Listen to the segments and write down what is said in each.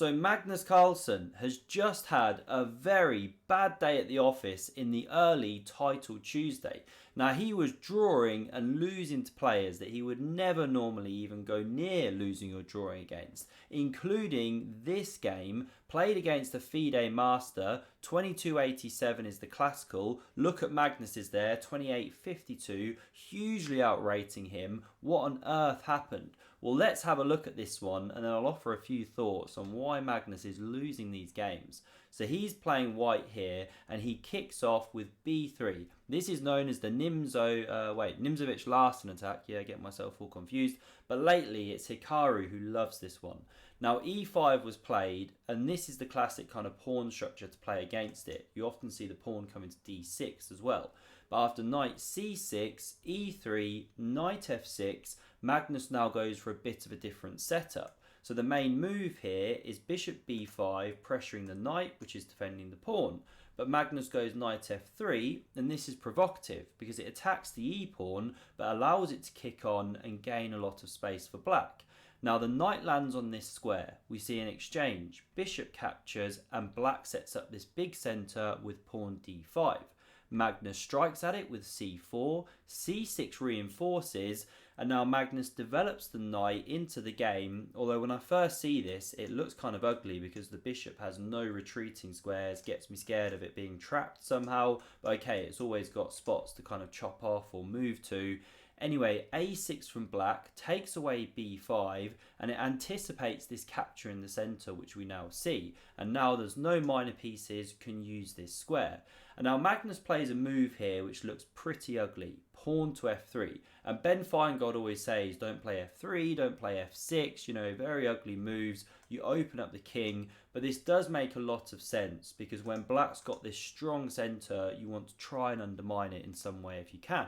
So Magnus Carlsen has just had a very bad day at the office in the early title Tuesday. Now he was drawing and losing to players that he would never normally even go near losing or drawing against, including this game played against a FIDE master. 2287 is the classical. Look at Magnus's there, 2852, hugely outrating him. What on earth happened? Well, let's have a look at this one and then I'll offer a few thoughts on why Magnus is losing these games. So he's playing white here and he kicks off with b3. This is known as the Nimzovich Larsen attack. Yeah, I get myself all confused. But lately it's Hikaru who loves this one. Now e5 was played and this is the classic kind of pawn structure to play against it. You often see the pawn come into d6 as well. But after knight c6, e3, knight f6, Magnus now goes for a bit of a different setup. So the main move here is bishop b5, pressuring the knight, which is defending the pawn. But Magnus goes knight f3, and this is provocative because it attacks the e-pawn, but allows it to kick on and gain a lot of space for black. Now the knight lands on this square. We see an exchange. Bishop captures, and black sets up this big centre with pawn d5. Magnus strikes at it with c4, c6 reinforces, and now Magnus develops the knight into the game, although when I first see this it looks kind of ugly because the bishop has no retreating squares, gets me scared of it being trapped somehow, but okay, it's always got spots to kind of chop off or move to. Anyway, a6 from black takes away b5 and it anticipates this capture in the centre which we now see, and now there's no minor pieces can use this square. And now Magnus plays a move here which looks pretty ugly, pawn to f3, and Ben Feingold always says don't play f3, don't play f6, you know, very ugly moves, you open up the king, but this does make a lot of sense because when black's got this strong centre you want to try and undermine it in some way if you can.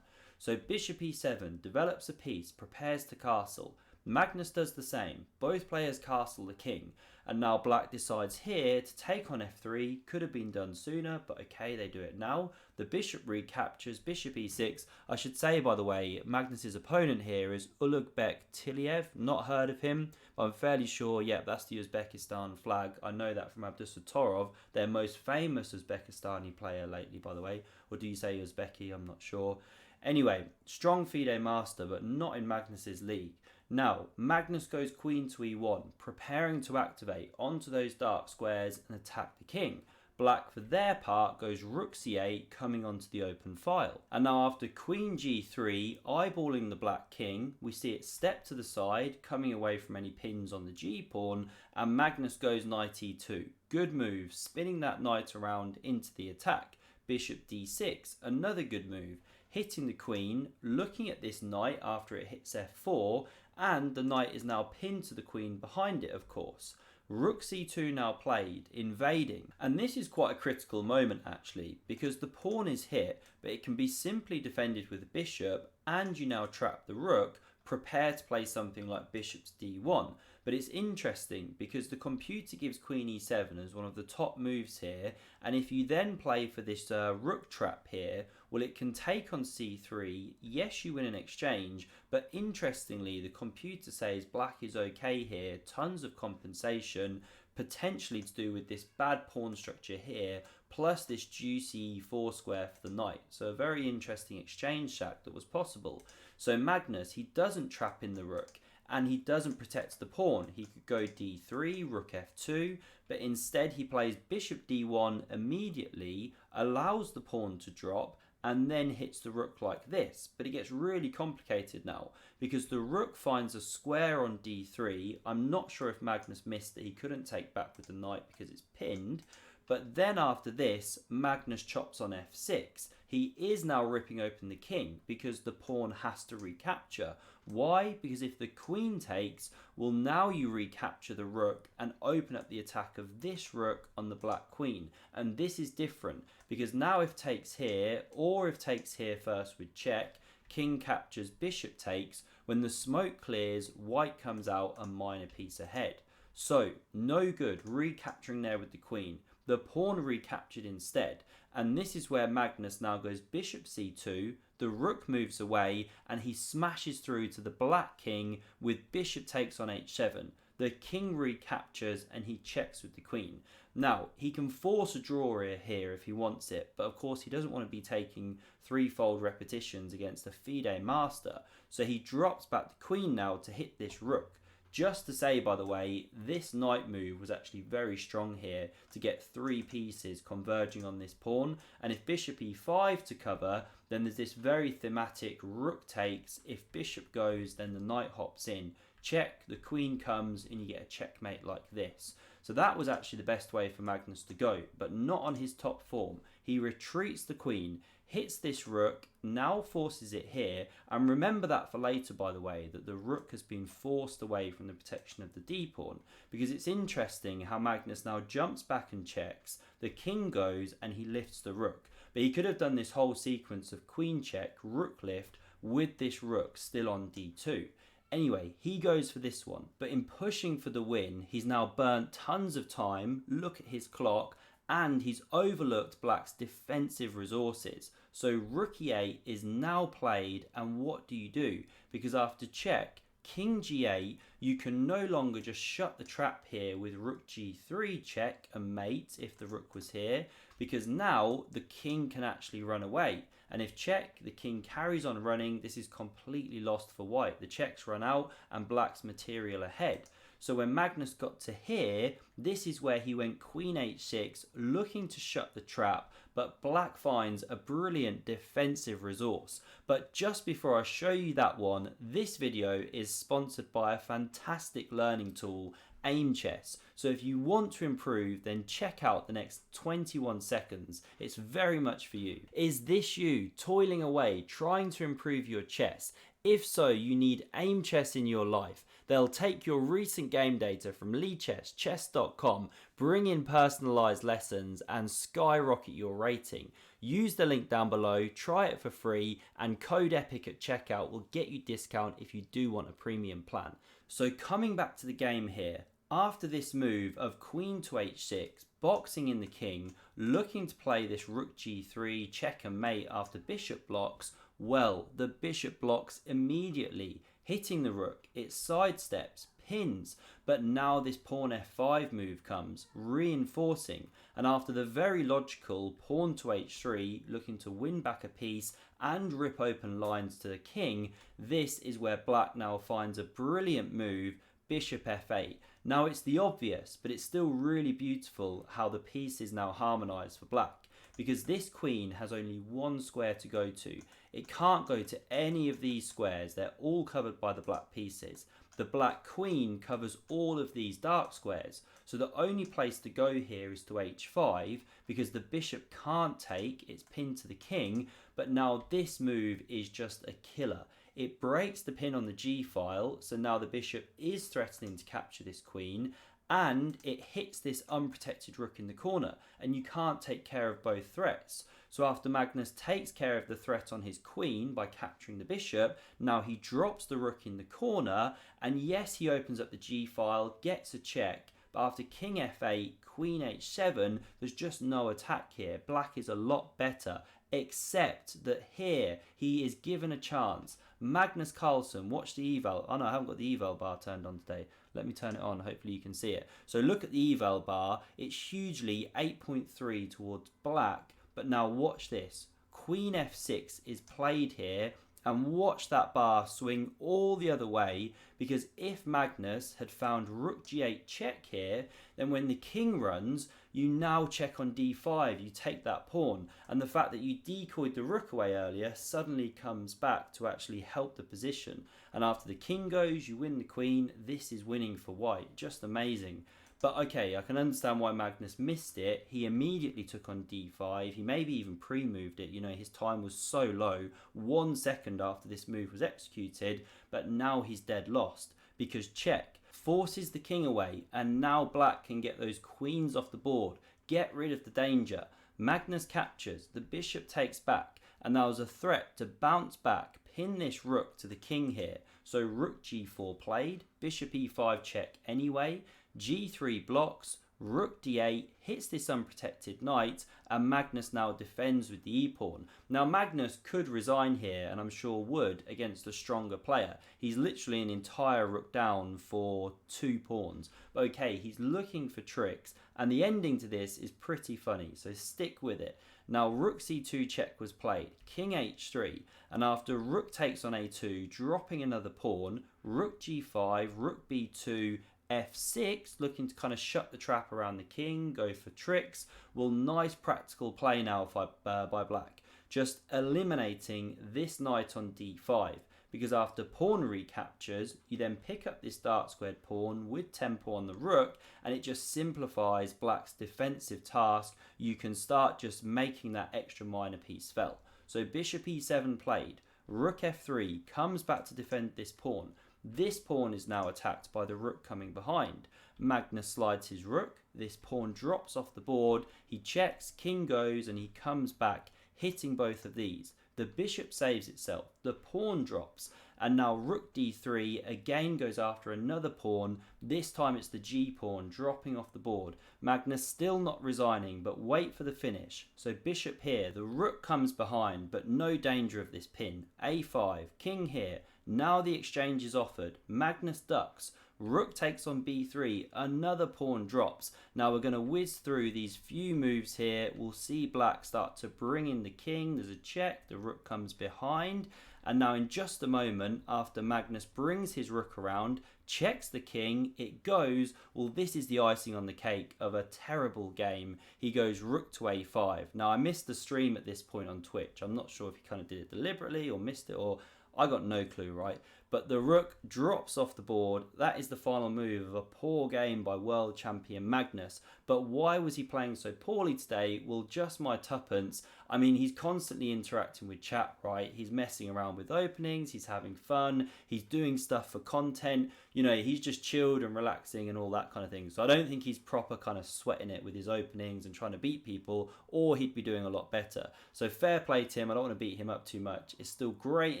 So bishop e7 develops a piece, prepares to castle. Magnus does the same. Both players castle the king. And now black decides here to take on f3. Could have been done sooner, but okay, they do it now. The bishop recaptures, bishop e6. I should say, by the way, Magnus's opponent here is Ulugbek Tiliev. Not heard of him, but I'm fairly sure, yeah, that's the Uzbekistan flag. I know that from Abdusattorov, their most famous Uzbekistani player lately, by the way. Or do you say Uzbeki? I'm not sure. Anyway, strong FIDE master, but not in Magnus's league. Now, Magnus goes queen to e1, preparing to activate onto those dark squares and attack the king. Black, for their part, goes rook c8, coming onto the open file. And now after queen g3, eyeballing the black king, we see it step to the side, coming away from any pins on the g-pawn, and Magnus goes knight e2. Good move, spinning that knight around into the attack. Bishop d6, another good move, hitting the queen, looking at this knight after it hits f4, and the knight is now pinned to the queen behind it, of course. Rook c2 now played, invading, and this is quite a critical moment actually, because the pawn is hit, but it can be simply defended with the bishop, and you now trap the rook. Prepare to play something like bishop's d1. But it's interesting because the computer gives queen e7 as one of the top moves here, and if you then play for this rook trap here, well, it can take on c3. Yes, you win an exchange, but interestingly the computer says black is okay here, tons of compensation, potentially to do with this bad pawn structure here, plus this juicy e4 square for the knight. So a very interesting exchange shack that was possible. So Magnus, he doesn't trap in the rook, and he doesn't protect the pawn. He could go d3, rook f2, but instead he plays bishop d1 immediately, allows the pawn to drop, and then hits the rook like this. But it gets really complicated now, because the rook finds a square on d3. I'm not sure if Magnus missed that he couldn't take back with the knight because it's pinned. But then after this, Magnus chops on f6. He is now ripping open the king because the pawn has to recapture. Why? Because if the queen takes, well, now you recapture the rook and open up the attack of this rook on the black queen. And this is different because now if takes here, or if takes here first with check, king captures, bishop takes, when the smoke clears, white comes out a minor piece ahead. So, no good recapturing there with the queen. The pawn recaptured instead, and this is where Magnus now goes bishop c2, the rook moves away, and he smashes through to the black king with bishop takes on h7. the king recaptures and he checks with the queen. Now, he can force a draw here if he wants it, but of course he doesn't want to be taking threefold repetitions against a FIDE master, so he drops back the queen now to hit this rook. Just to say, by the way, this knight move was actually very strong here to get 3 pieces converging on this pawn, and if bishop e5 to cover, then there's this very thematic rook takes. If bishop goes, then the knight hops in. Check, the queen comes, and you get a checkmate like this. So that was actually the best way for Magnus to go, but not on his top form. He retreats the queen, hits this rook, now forces it here, and remember that for later, by the way, that the rook has been forced away from the protection of the d-pawn, because it's interesting how Magnus now jumps back and checks, the king goes, and he lifts the rook. But he could have done this whole sequence of queen check, rook lift, with this rook still on d2. Anyway, he goes for this one, but in pushing for the win, he's now burnt tons of time, look at his clock, and he's overlooked black's defensive resources. So rook e8 is now played, and what do? Because after check, king g8, you can no longer just shut the trap here with rook g3 check and mate if the rook was here, because now the king can actually run away. And if check, the king carries on running, this is completely lost for white. The checks run out and black's material ahead. So when Magnus got to here, this is where he went queen h6, looking to shut the trap, but black finds a brilliant defensive resource. But just before I show you that one, this video is sponsored by a fantastic learning tool, AIMCHESS. So if you want to improve, then check out the next 21 seconds. It's very much for you. Is this you toiling away, trying to improve your chess? If so, you need AIMCHESS in your life. They'll take your recent game data from Lichess, chess.com, bring in personalized lessons and skyrocket your rating. Use the link down below, try it for free, and code EPIC at checkout will get you discount if you do want a premium plan. So coming back to the game here, after this move of queen to h6, boxing in the king, looking to play this rook g3, check and mate after bishop blocks, well, the bishop blocks immediately, hitting the rook, it sidesteps, pins, but now this pawn f5 move comes, reinforcing, and after the very logical pawn to h3, looking to win back a piece and rip open lines to the king, this is where black now finds a brilliant move, bishop f8. Now it's the obvious, but it's still really beautiful how the piece is now harmonized for black, because this queen has only one square to go to. It can't go to any of these squares, they're all covered by the black pieces. The black queen covers all of these dark squares, so the only place to go here is to h5, because the bishop can't take, it's pinned to the king, but now this move is just a killer. It breaks the pin on the g file, so now the bishop is threatening to capture this queen, and it hits this unprotected rook in the corner, and you can't take care of both threats. So after Magnus takes care of the threat on his queen by capturing the bishop, now he drops the rook in the corner, and yes, he opens up the g file, gets a check, but after king f8, queen h7, there's just no attack here. Black is a lot better, except that here he is given a chance. Magnus Carlsen, watch the eval. Oh no, I haven't got the eval bar turned on today. Let me turn it on, hopefully you can see it. So look at the eval bar, it's hugely 8.3 towards black, but now watch this. Queen f6 is played here, and watch that bar swing all the other way, because if Magnus had found rook g8 check here, then when the king runs, you now check on d5, you take that pawn, and the fact that you decoyed the rook away earlier suddenly comes back to actually help the position. And after the king goes, you win the queen. This is winning for white, just amazing. But okay, I can understand why Magnus missed it. He immediately took on d5. He maybe even pre-moved it. You know, his time was so low. 1 second after this move was executed, but now he's dead lost because check forces the king away, and now black can get those queens off the board, get rid of the danger. Magnus captures, the bishop takes back, and there was a threat to bounce back, pin this rook to the king here. So rook g4 played, bishop e5 check anyway, g3 blocks, rook d8 hits this unprotected knight, and Magnus now defends with the e-pawn. Now Magnus could resign here, and I'm sure would, against a stronger player. He's literally an entire rook down for 2 pawns. But okay, he's looking for tricks, and the ending to this is pretty funny, so stick with it. Now rook c2 check was played, king h3, and after rook takes on a2, dropping another pawn, rook g5, rook b2, f6, looking to kind of shut the trap around the king, go for tricks. Well, nice practical play now by black, just eliminating this knight on d5, because after pawn recaptures, you then pick up this dark squared pawn with tempo on the rook, and it just simplifies black's defensive task. You can start just making that extra minor piece fall. So bishop e7 played, rook f3 comes back to defend this pawn. This pawn is now attacked by the rook coming behind. Magnus slides his rook, this pawn drops off the board, he checks, king goes, and he comes back, hitting both of these. The bishop saves itself, the pawn drops, and now rook d3 again goes after another pawn. This time it's the g pawn dropping off the board. Magnus still not resigning, but wait for the finish. So bishop here, the rook comes behind, but no danger of this pin. a5, king here. Now the exchange is offered. Magnus ducks. Rook takes on b3. Another pawn drops. Now we're going to whiz through these few moves here. We'll see black start to bring in the king. There's a check. The rook comes behind. And now in just a moment, after Magnus brings his rook around, checks the king, it goes. Well, this is the icing on the cake of a terrible game. He goes rook to a5. Now I missed the stream at this point on Twitch. I'm not sure if he kind of did it deliberately or missed it, or I got no clue, right? But the rook drops off the board. That is the final move of a poor game by world champion Magnus. But why was he playing so poorly today? Well, just my tuppence. I mean, he's constantly interacting with chat, right? He's messing around with openings, he's having fun, he's doing stuff for content. You know, he's just chilled and relaxing and all that kind of thing. So I don't think he's proper kind of sweating it with his openings and trying to beat people, or he'd be doing a lot better. So fair play to him. I don't want to beat him up too much. It's still great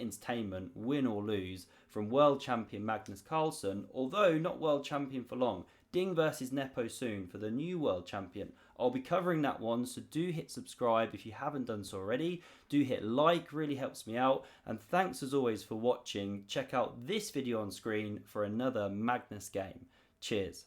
entertainment, win or lose, from world champion Magnus Carlsen, although not world champion for long. Ding versus Nepo soon for the new world champion. I'll be covering that one, so do hit subscribe if you haven't done so already. Do hit like, really helps me out. And thanks as always for watching. Check out this video on screen for another Magnus game. Cheers.